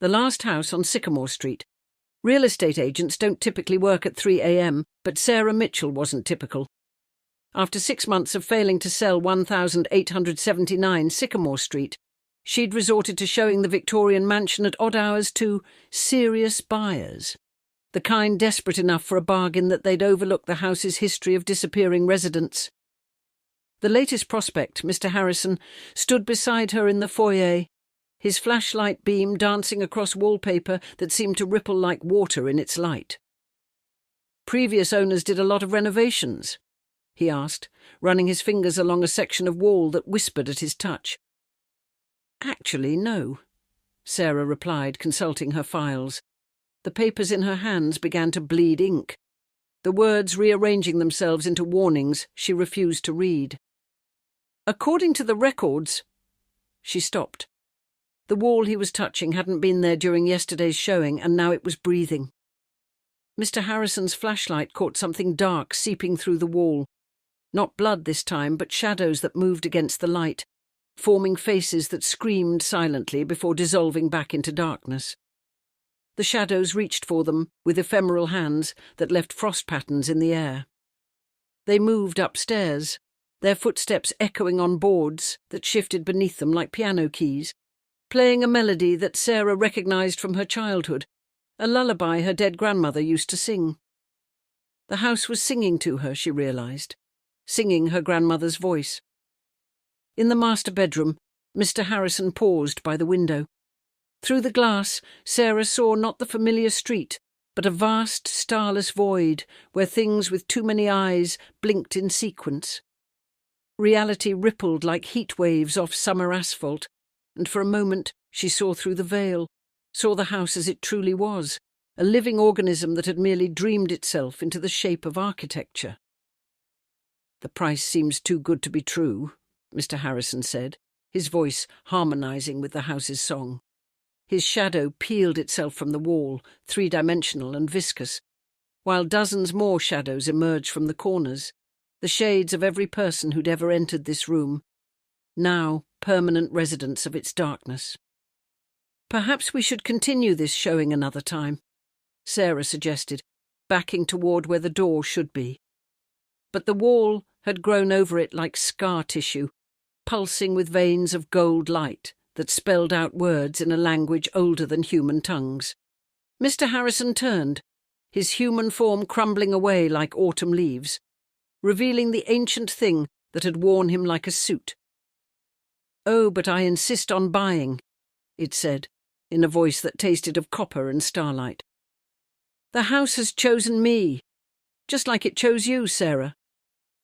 The last house on Sycamore Street. Real estate agents don't typically work at 3 a.m., but Sarah Mitchell wasn't typical. After 6 months of failing to sell 1,879 Sycamore Street, she'd resorted to showing the Victorian mansion at odd hours to serious buyers, the kind desperate enough for a bargain that they'd overlook the house's history of disappearing residents. The latest prospect, Mr. Harrison, stood beside her in the foyer, his flashlight beam dancing across wallpaper that seemed to ripple like water in its light. "Previous owners did a lot of renovations?" he asked, running his fingers along a section of wall that whispered at his touch. "Actually, no," Sarah replied, consulting her files. The papers in her hands began to bleed ink, the words rearranging themselves into warnings she refused to read. "According to the records—" She stopped. The wall he was touching hadn't been there during yesterday's showing, and now it was breathing. Mr. Harrison's flashlight caught something dark seeping through the wall. Not blood this time, but shadows that moved against the light, forming faces that screamed silently before dissolving back into darkness. The shadows reached for them with ephemeral hands that left frost patterns in the air. They moved upstairs, their footsteps echoing on boards that shifted beneath them like piano keys, playing a melody that Sarah recognized from her childhood, a lullaby her dead grandmother used to sing. The house was singing to her, she realized, singing her grandmother's voice. In the master bedroom, Mr. Harrison paused by the window. Through the glass, Sarah saw not the familiar street, but a vast, starless void where things with too many eyes blinked in sequence. Reality rippled like heat waves off summer asphalt, and for a moment she saw through the veil, saw the house as it truly was, a living organism that had merely dreamed itself into the shape of architecture. "The price seems too good to be true," Mr. Harrison said, his voice harmonizing with the house's song. His shadow peeled itself from the wall, three-dimensional and viscous, while dozens more shadows emerged from the corners, the shades of every person who'd ever entered this room, now permanent residents of its darkness. "Perhaps we should continue this showing another time," Sarah suggested, backing toward where the door should be. But the wall had grown over it like scar tissue, pulsing with veins of gold light that spelled out words in a language older than human tongues. Mr. Harrison turned, his human form crumbling away like autumn leaves, revealing the ancient thing that had worn him like a suit. "Oh, but I insist on buying," it said, in a voice that tasted of copper and starlight. "The house has chosen me, just like it chose you, Sarah.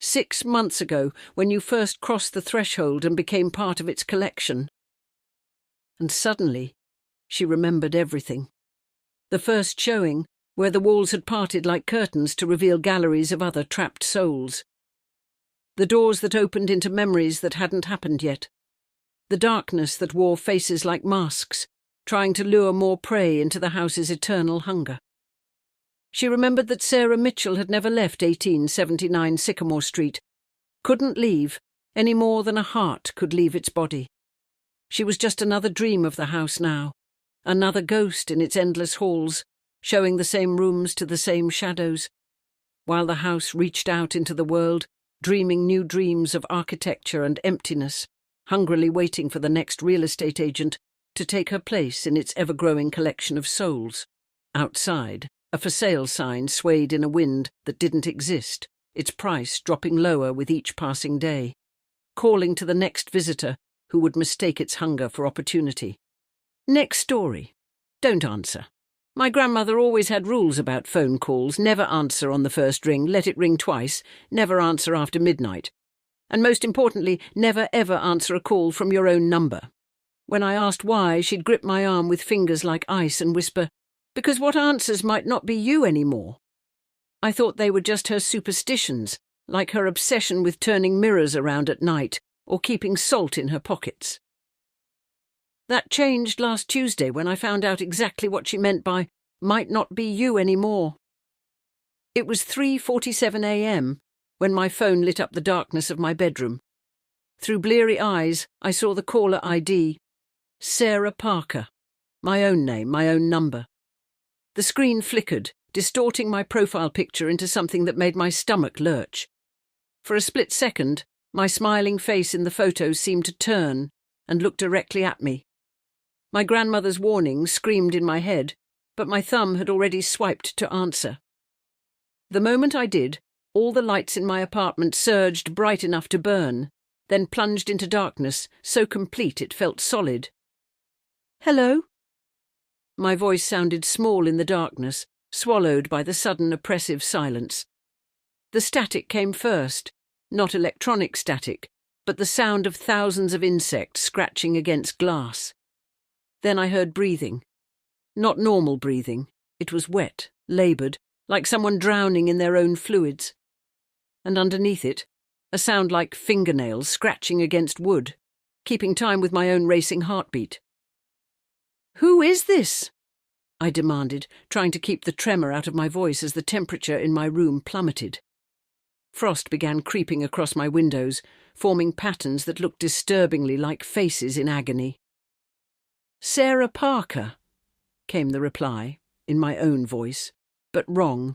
6 months ago, when you first crossed the threshold and became part of its collection." And suddenly, she remembered everything. The first showing, where the walls had parted like curtains to reveal galleries of other trapped souls. The doors that opened into memories that hadn't happened yet. The darkness that wore faces like masks, trying to lure more prey into the house's eternal hunger. She remembered that Sarah Mitchell had never left 1879 Sycamore Street, couldn't leave any more than a heart could leave its body. She was just another dream of the house now, another ghost in its endless halls, showing the same rooms to the same shadows, while the house reached out into the world, dreaming new dreams of architecture and emptiness, hungrily waiting for the next real estate agent to take her place in its ever-growing collection of souls. Outside, a for sale sign swayed in a wind that didn't exist, its price dropping lower with each passing day, calling to the next visitor who would mistake its hunger for opportunity. "Next story. Don't answer. My grandmother always had rules about phone calls: never answer on the first ring, let it ring twice, never answer after midnight. And most importantly, never ever answer a call from your own number." When I asked why, she'd grip my arm with fingers like ice and whisper, "Because what answers might not be you anymore." I thought they were just her superstitions, like her obsession with turning mirrors around at night or keeping salt in her pockets. That changed last Tuesday when I found out exactly what she meant by "might not be you anymore." It was 3:47 a.m. when my phone lit up the darkness of my bedroom. Through bleary eyes, I saw the caller ID, Sarah Parker. My own name, my own number. The screen flickered, distorting my profile picture into something that made my stomach lurch. For a split second, my smiling face in the photo seemed to turn and look directly at me. My grandmother's warning screamed in my head, but my thumb had already swiped to answer. The moment I did, all the lights in my apartment surged bright enough to burn, then plunged into darkness, so complete it felt solid. "Hello?" My voice sounded small in the darkness, swallowed by the sudden oppressive silence. The static came first, not electronic static, but the sound of thousands of insects scratching against glass. Then I heard breathing. Not normal breathing. It was wet, laboured, like someone drowning in their own fluids. And underneath it, a sound like fingernails scratching against wood, keeping time with my own racing heartbeat. "Who is this?" I demanded, trying to keep the tremor out of my voice as the temperature in my room plummeted. Frost began creeping across my windows, forming patterns that looked disturbingly like faces in agony. "Sarah Parker," came the reply, in my own voice, but wrong,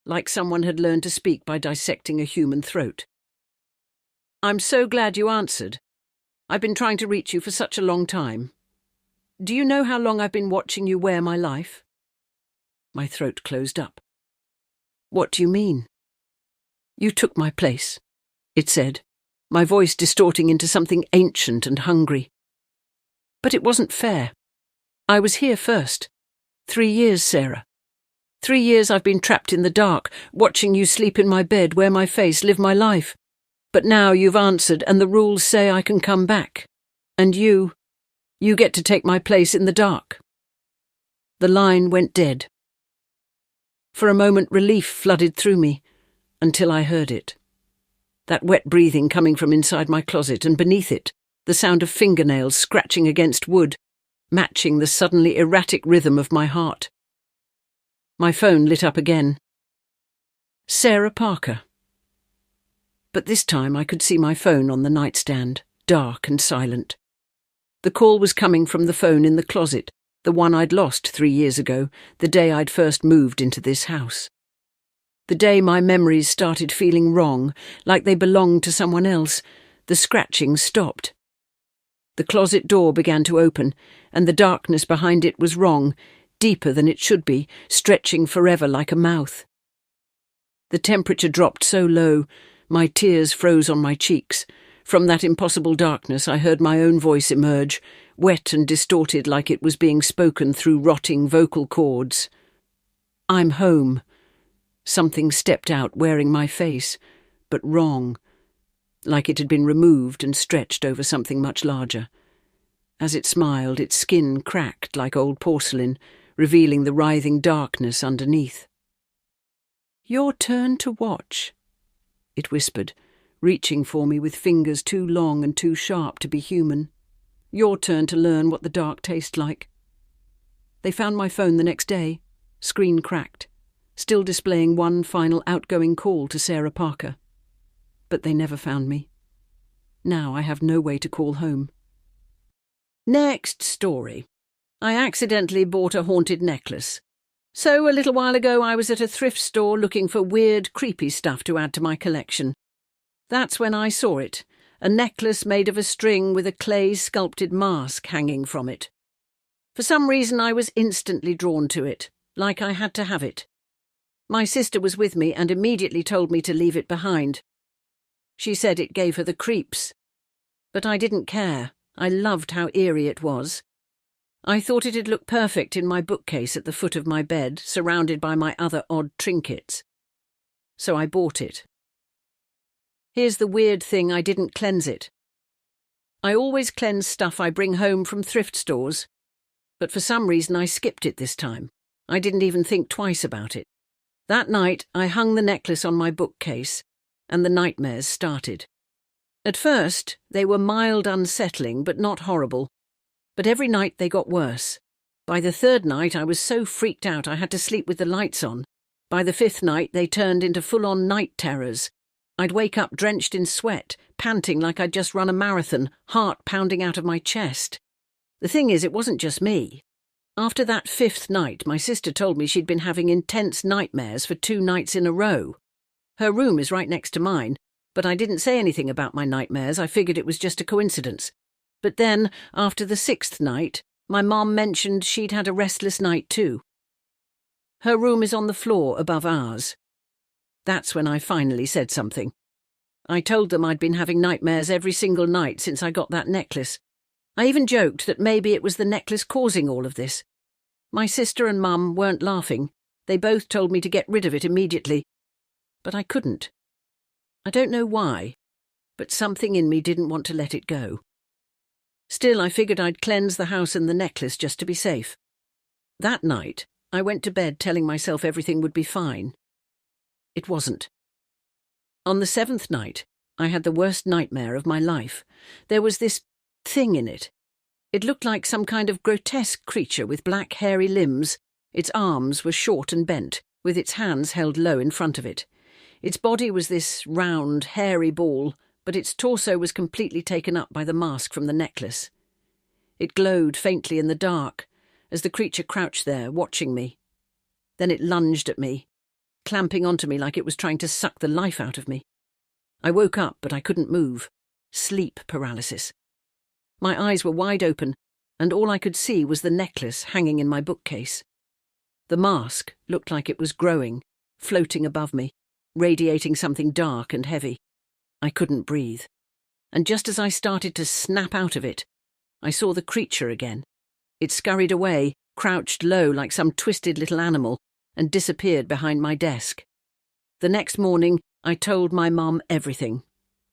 like someone had learned to speak by dissecting a human throat. "I'm so glad you answered. I've been trying to reach you for such a long time. Do you know how long I've been watching you wear my life?" My throat closed up. "What do you mean?" "You took my place," it said, my voice distorting into something ancient and hungry. "But it wasn't fair. I was here first. 3 years, Sarah. 3 years I've been trapped in the dark, watching you sleep in my bed, wear my face, live my life. But now you've answered, and the rules say I can come back. And you get to take my place in the dark." The line went dead. For a moment relief flooded through me, until I heard it. That wet breathing coming from inside my closet, and beneath it, the sound of fingernails scratching against wood, matching the suddenly erratic rhythm of my heart. My phone lit up again. Sarah Parker. But this time I could see my phone on the nightstand, dark and silent. The call was coming from the phone in the closet, the one I'd lost 3 years ago, the day I'd first moved into this house. The day my memories started feeling wrong, like they belonged to someone else, the scratching stopped. The closet door began to open, and the darkness behind it was wrong, deeper than it should be, stretching forever like a mouth. The temperature dropped so low, my tears froze on my cheeks. From that impossible darkness I heard my own voice emerge, wet and distorted like it was being spoken through rotting vocal cords. "I'm home." Something stepped out wearing my face, but wrong, like it had been removed and stretched over something much larger. As it smiled, its skin cracked like old porcelain, revealing the writhing darkness underneath. "Your turn to watch," it whispered, reaching for me with fingers too long and too sharp to be human. "Your turn to learn what the dark tastes like." They found my phone the next day, screen cracked, still displaying one final outgoing call to Sarah Parker. But they never found me. Now I have no way to call home. Next story. I accidentally bought a haunted necklace. So a little while ago I was at a thrift store looking for weird, creepy stuff to add to my collection. That's when I saw it, a necklace made of a string with a clay-sculpted mask hanging from it. For some reason I was instantly drawn to it, like I had to have it. My sister was with me and immediately told me to leave it behind. She said it gave her the creeps. But I didn't care. I loved how eerie it was. I thought it'd look perfect in my bookcase at the foot of my bed, surrounded by my other odd trinkets. So I bought it. Here's the weird thing, I didn't cleanse it. I always cleanse stuff I bring home from thrift stores, but for some reason I skipped it this time. I didn't even think twice about it. That night I hung the necklace on my bookcase, and the nightmares started. At first they were mild unsettling, but not horrible. But every night they got worse. By the 3rd night I was so freaked out I had to sleep with the lights on. By the 5th night they turned into full-on night terrors. I'd wake up drenched in sweat, panting like I'd just run a marathon, heart pounding out of my chest. The thing is, it wasn't just me. After that 5th night, my sister told me she'd been having intense nightmares for 2 nights in a row. Her room is right next to mine, but I didn't say anything about my nightmares. I figured it was just a coincidence. But then, after the 6th night, my mom mentioned she'd had a restless night too. Her room is on the floor above ours. That's when I finally said something. I told them I'd been having nightmares every single night since I got that necklace. I even joked that maybe it was the necklace causing all of this. My sister and Mum weren't laughing. They both told me to get rid of it immediately. But I couldn't. I don't know why, but something in me didn't want to let it go. Still, I figured I'd cleanse the house and the necklace just to be safe. That night, I went to bed telling myself everything would be fine. It wasn't. On the 7th night, I had the worst nightmare of my life. There was this thing in it. It looked like some kind of grotesque creature with black hairy limbs. Its arms were short and bent, with its hands held low in front of it. Its body was this round, hairy ball, but its torso was completely taken up by the mask from the necklace. It glowed faintly in the dark, as the creature crouched there, watching me. Then it lunged at me, clamping onto me like it was trying to suck the life out of me. I woke up, but I couldn't move. Sleep paralysis. My eyes were wide open, and all I could see was the necklace hanging in my bookcase. The mask looked like it was growing, floating above me, radiating something dark and heavy. I couldn't breathe. And just as I started to snap out of it, I saw the creature again. It scurried away, crouched low like some twisted little animal, and disappeared behind my desk. The next morning, I told my mum everything.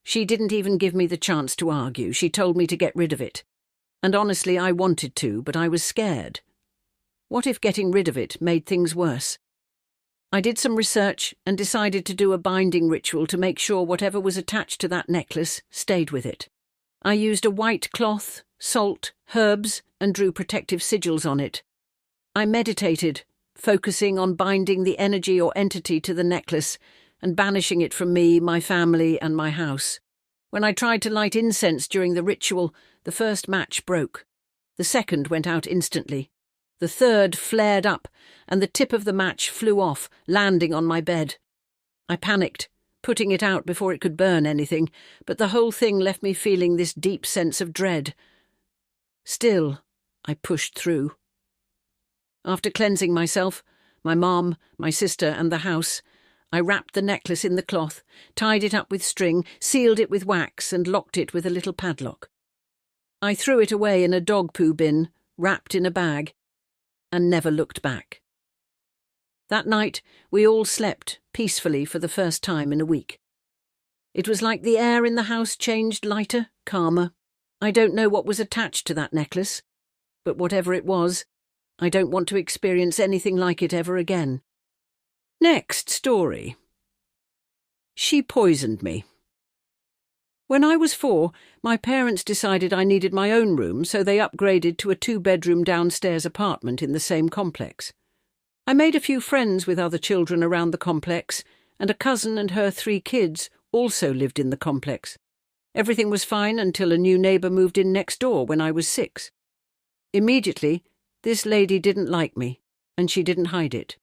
She didn't even give me the chance to argue. She told me to get rid of it. And honestly, I wanted to, but I was scared. What if getting rid of it made things worse? I did some research and decided to do a binding ritual to make sure whatever was attached to that necklace stayed with it. I used a white cloth, salt, herbs, and drew protective sigils on it. I meditated, focusing on binding the energy or entity to the necklace and banishing it from me, my family, and my house. When I tried to light incense during the ritual, the first match broke. The second went out instantly. The third flared up, and the tip of the match flew off, landing on my bed. I panicked, putting it out before it could burn anything, but the whole thing left me feeling this deep sense of dread. Still, I pushed through. After cleansing myself, my mom, my sister, and the house, I wrapped the necklace in the cloth, tied it up with string, sealed it with wax, and locked it with a little padlock. I threw it away in a dog poo bin, wrapped in a bag, and never looked back. That night, we all slept peacefully for the first time in a week. It was like the air in the house changed lighter, calmer. I don't know what was attached to that necklace, but whatever it was, I don't want to experience anything like it ever again. Next story. She poisoned me. When I was 4, my parents decided I needed my own room, so they upgraded to a 2-bedroom downstairs apartment in the same complex. I made a few friends with other children around the complex, and a cousin and her 3 kids also lived in the complex. Everything was fine until a new neighbour moved in next door when I was 6. Immediately, this lady didn't like me, and she didn't hide it.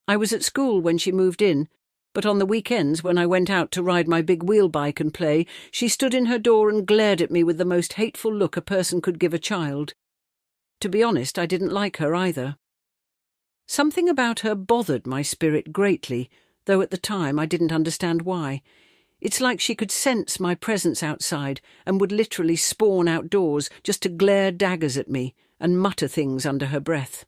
I was at school when she moved in, but on the weekends when I went out to ride my big wheel bike and play, she stood in her door and glared at me with the most hateful look a person could give a child. To be honest, I didn't like her either. Something about her bothered my spirit greatly, though at the time I didn't understand why. It's like she could sense my presence outside and would literally spawn outdoors just to glare daggers at me and mutter things under her breath.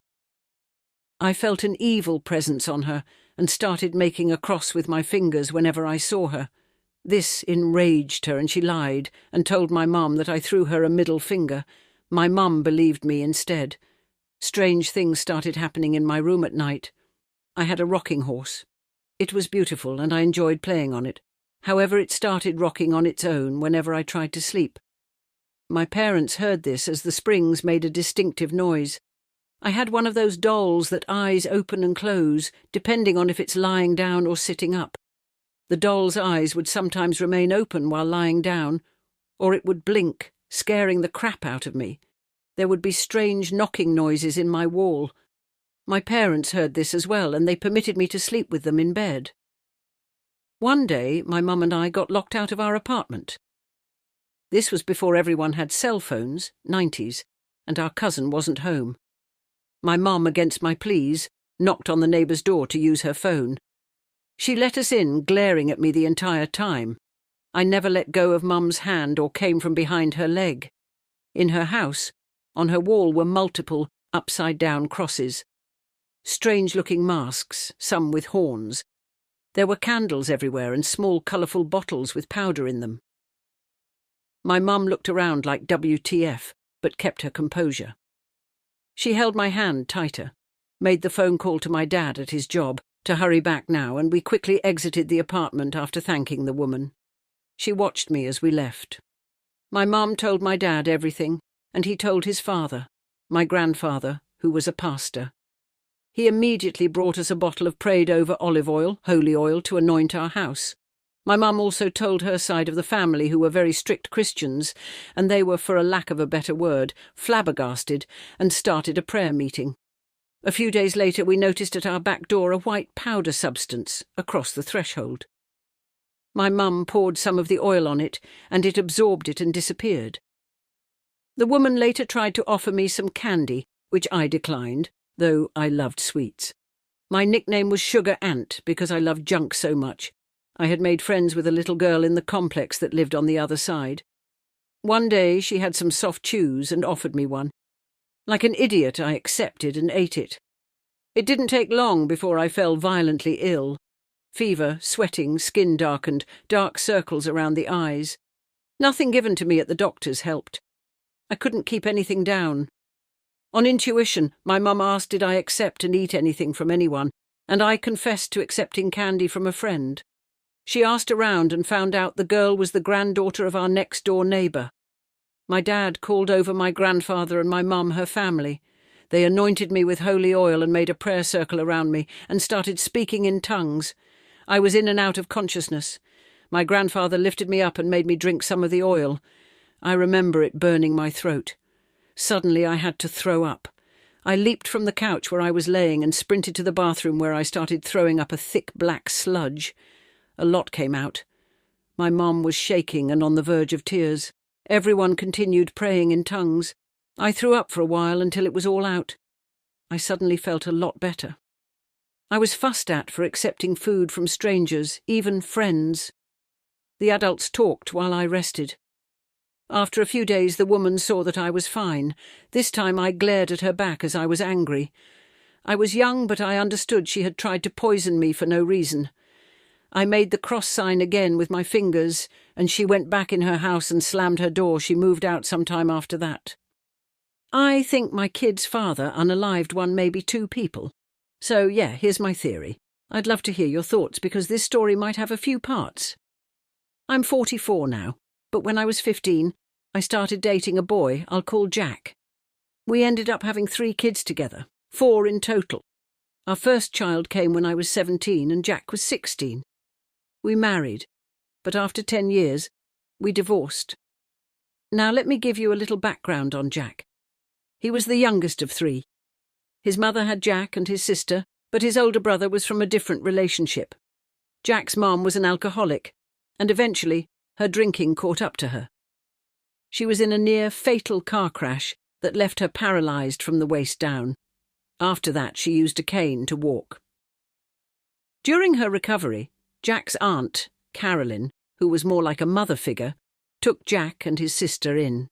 I felt an evil presence on her and started making a cross with my fingers whenever I saw her. This enraged her and she lied and told my mum that I threw her a middle finger. My mum believed me instead. Strange things started happening in my room at night. I had a rocking horse. It was beautiful and I enjoyed playing on it. However, it started rocking on its own whenever I tried to sleep. My parents heard this as the springs made a distinctive noise. I had one of those dolls that eyes open and close, depending on if it's lying down or sitting up. The doll's eyes would sometimes remain open while lying down, or it would blink, scaring the crap out of me. There would be strange knocking noises in my wall. My parents heard this as well, and they permitted me to sleep with them in bed. One day, my mum and I got locked out of our apartment. This was before everyone had cell phones, 90s, and our cousin wasn't home. My mum, against my pleas, knocked on the neighbour's door to use her phone. She let us in, glaring at me the entire time. I never let go of Mum's hand or came from behind her leg. In her house, on her wall were multiple upside-down crosses. Strange-looking masks, some with horns. There were candles everywhere and small colourful bottles with powder in them. My mum looked around like WTF, but kept her composure. She held my hand tighter, made the phone call to my dad at his job to hurry back now, and we quickly exited the apartment after thanking the woman. She watched me as we left. My mum told my dad everything, and he told his father, my grandfather, who was a pastor. He immediately brought us a bottle of prayed-over olive oil, holy oil, to anoint our house. My mum also told her side of the family, who were very strict Christians, and they were, for a lack of a better word, flabbergasted, and started a prayer meeting. A few days later we noticed at our back door a white powder substance across the threshold. My mum poured some of the oil on it, and it absorbed it and disappeared. The woman later tried to offer me some candy, which I declined, though I loved sweets. My nickname was Sugar Ant because I loved junk so much. I had made friends with a little girl in the complex that lived on the other side. One day she had some soft chews and offered me one. Like an idiot, I accepted and ate it. It didn't take long before I fell violently ill. Fever, sweating, skin darkened, dark circles around the eyes. Nothing given to me at the doctor's helped. I couldn't keep anything down. On intuition, my mum asked did I accept and eat anything from anyone, and I confessed to accepting candy from a friend. She asked around and found out the girl was the granddaughter of our next-door neighbour. My dad called over my grandfather and my mum, her family. They anointed me with holy oil and made a prayer circle around me and started speaking in tongues. I was in and out of consciousness. My grandfather lifted me up and made me drink some of the oil. I remember it burning my throat. Suddenly I had to throw up. I leaped from the couch where I was laying and sprinted to the bathroom, where I started throwing up a thick black sludge. A lot came out. My mum was shaking and on the verge of tears. Everyone continued praying in tongues. I threw up for a while until it was all out. I suddenly felt a lot better. I was fussed at for accepting food from strangers, even friends. The adults talked while I rested. After a few days the woman saw that I was fine. This time I glared at her back as I was angry. I was young, but I understood she had tried to poison me for no reason. I made the cross sign again with my fingers, and she went back in her house and slammed her door. She moved out some time after that. I think my kid's father unalived one, maybe two people. So, yeah, here's my theory. I'd love to hear your thoughts because this story might have a few parts. I'm 44 now, but when I was 15, I started dating a boy I'll call Jack. We ended up having 3 kids together, 4 in total. Our first child came when I was 17 and Jack was 16. We married, but after 10 years, we divorced. Now let me give you a little background on Jack. He was the youngest of 3. His mother had Jack and his sister, but his older brother was from a different relationship. Jack's mom was an alcoholic, and eventually her drinking caught up to her. She was in a near-fatal car crash that left her paralysed from the waist down. After that, she used a cane to walk. During her recovery, Jack's aunt, Carolyn, who was more like a mother figure, took Jack and his sister in.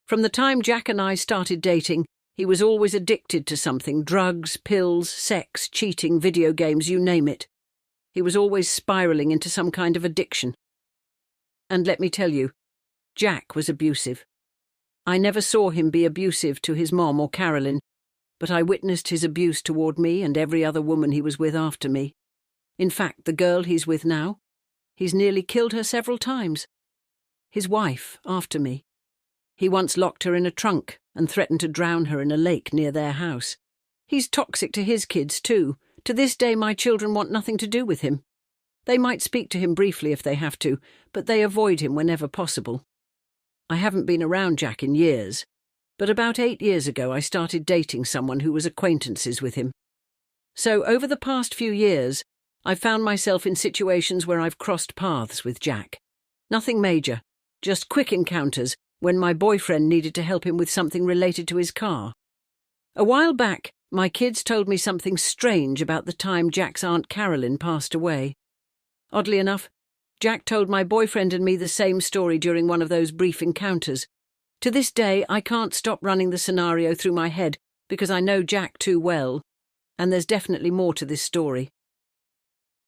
From the time Jack and I started dating, he was always addicted to something: drugs, pills, sex, cheating, video games, you name it. He was always spiralling into some kind of addiction. And let me tell you, Jack was abusive. I never saw him be abusive to his mom or Carolyn, but I witnessed his abuse toward me and every other woman he was with after me. In fact, the girl he's with now, he's nearly killed her several times. His wife, after me. He once locked her in a trunk and threatened to drown her in a lake near their house. He's toxic to his kids, too. To this day, my children want nothing to do with him. They might speak to him briefly if they have to, but they avoid him whenever possible. I haven't been around Jack in years, But about 8 years ago I started dating someone who was acquaintances with him. So over the past few years, I've found myself in situations where I've crossed paths with Jack. Nothing major, just quick encounters when my boyfriend needed to help him with something related to his car. A while back, my kids told me something strange about the time Jack's Aunt Carolyn passed away. Oddly enough, Jack told my boyfriend and me the same story during one of those brief encounters. To this day, I can't stop running the scenario through my head because I know Jack too well, and there's definitely more to this story.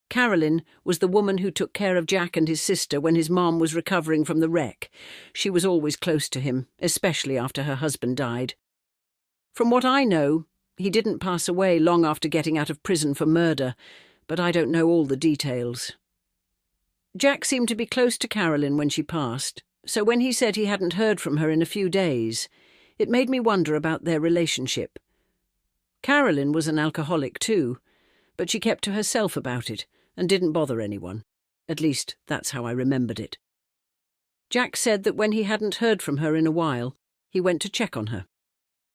Carolyn was the woman who took care of Jack and his sister when his mom was recovering from the wreck. She was always close to him, especially after her husband died. From what I know, he didn't pass away long after getting out of prison for murder, but I don't know all the details. Jack seemed to be close to Carolyn when she passed, so when he said he hadn't heard from her in a few days, it made me wonder about their relationship. Carolyn was an alcoholic too, but she kept to herself about it and didn't bother anyone. At least, that's how I remembered it. Jack said that when he hadn't heard from her in a while, he went to check on her.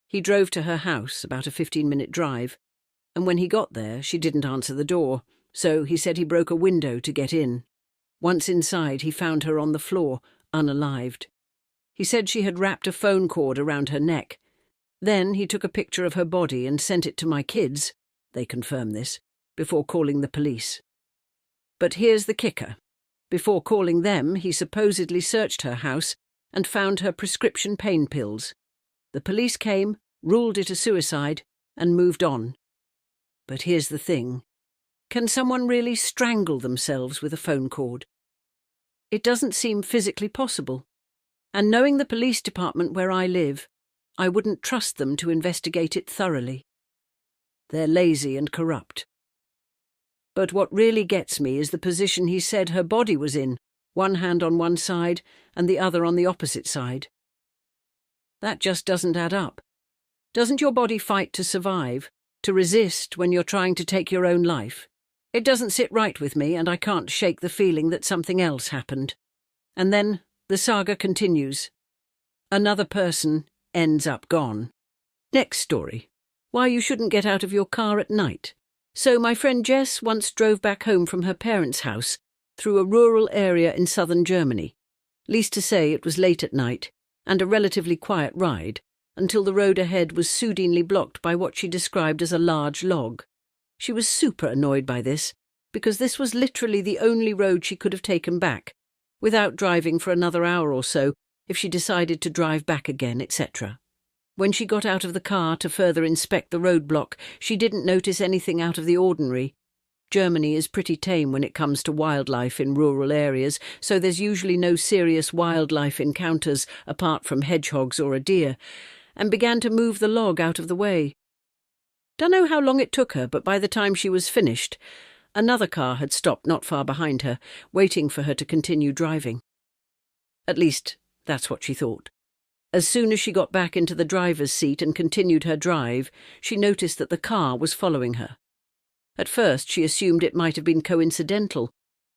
He drove to her house, about a 15-minute drive, and when he got there, she didn't answer the door, so he said he broke a window to get in. Once inside, he found her on the floor, unalived. He said she had wrapped a phone cord around her neck. Then he took a picture of her body and sent it to my kids, they confirm this, before calling the police. But here's the kicker. Before calling them, he supposedly searched her house and found her prescription pain pills. The police came, ruled it a suicide, and moved on. But here's the thing. Can someone really strangle themselves with a phone cord? It doesn't seem physically possible. And knowing the police department where I live, I wouldn't trust them to investigate it thoroughly. They're lazy and corrupt. But what really gets me is the position he said her body was in, one hand on one side and the other on the opposite side. That just doesn't add up. Doesn't your body fight to survive, to resist when you're trying to take your own life? It doesn't sit right with me, and I can't shake the feeling that something else happened. And then the saga continues. Another person ends up gone. Next story. Why you shouldn't get out of your car at night. So my friend Jess once drove back home from her parents' house through a rural area in southern Germany. Least to say, it was late at night, and a relatively quiet ride, until the road ahead was soothingly blocked by what she described as a large log. She was super annoyed by this, because this was literally the only road she could have taken back, without driving for another hour or so if she decided to drive back again, etc. When she got out of the car to further inspect the roadblock, she didn't notice anything out of the ordinary. Germany is pretty tame when it comes to wildlife in rural areas, so there's usually no serious wildlife encounters apart from hedgehogs or a deer, and began to move the log out of the way. Dunno how long it took her, but by the time she was finished, another car had stopped not far behind her, waiting for her to continue driving. At least, that's what she thought. As soon as she got back into the driver's seat and continued her drive, she noticed that the car was following her. At first, she assumed it might have been coincidental,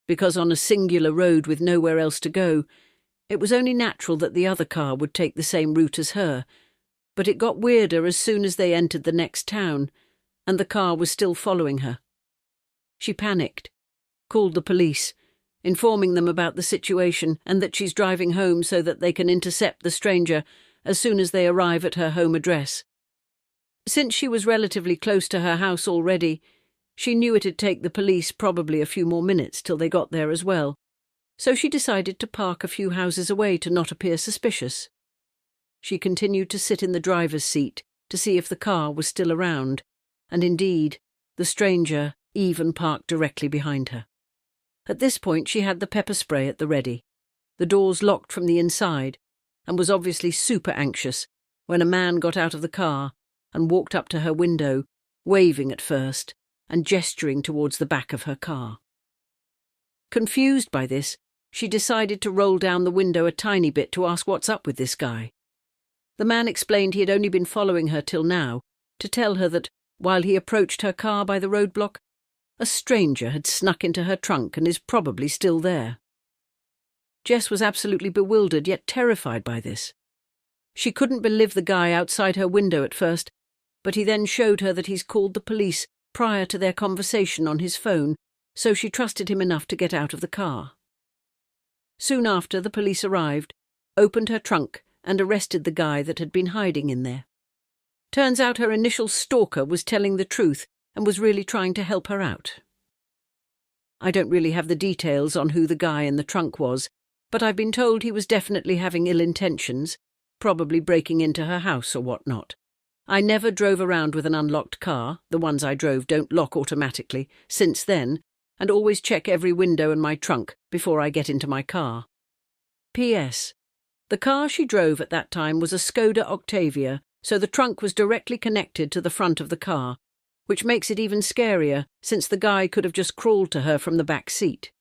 because on a singular road with nowhere else to go, it was only natural that the other car would take the same route as her. But it got weirder as soon as they entered the next town, and the car was still following her. She panicked, called the police, informing them about the situation and that she's driving home so that they can intercept the stranger as soon as they arrive at her home address. Since she was relatively close to her house already, she knew it'd take the police probably a few more minutes till they got there as well, so she decided to park a few houses away to not appear suspicious. She continued to sit in the driver's seat to see if the car was still around, and indeed, the stranger even parked directly behind her. At this point, she had the pepper spray at the ready, the doors locked from the inside, and was obviously super anxious when a man got out of the car and walked up to her window, waving at first and gesturing towards the back of her car. Confused by this, she decided to roll down the window a tiny bit to ask what's up with this guy. The man explained he had only been following her till now, to tell her that, while he approached her car by the roadblock, a stranger had snuck into her trunk and is probably still there. Jess was absolutely bewildered yet terrified by this. She couldn't believe the guy outside her window at first, but he then showed her that he's called the police prior to their conversation on his phone, so she trusted him enough to get out of the car. Soon after, the police arrived, opened her trunk, and arrested the guy that had been hiding in there. Turns out her initial stalker was telling the truth and was really trying to help her out. I don't really have the details on who the guy in the trunk was, but I've been told he was definitely having ill intentions, probably breaking into her house or whatnot. I never drove around with an unlocked car, the ones I drove don't lock automatically, since then, and always check every window in my trunk before I get into my car. P.S. The car she drove at that time was a Skoda Octavia, so the trunk was directly connected to the front of the car, which makes it even scarier since the guy could have just crawled to her from the back seat.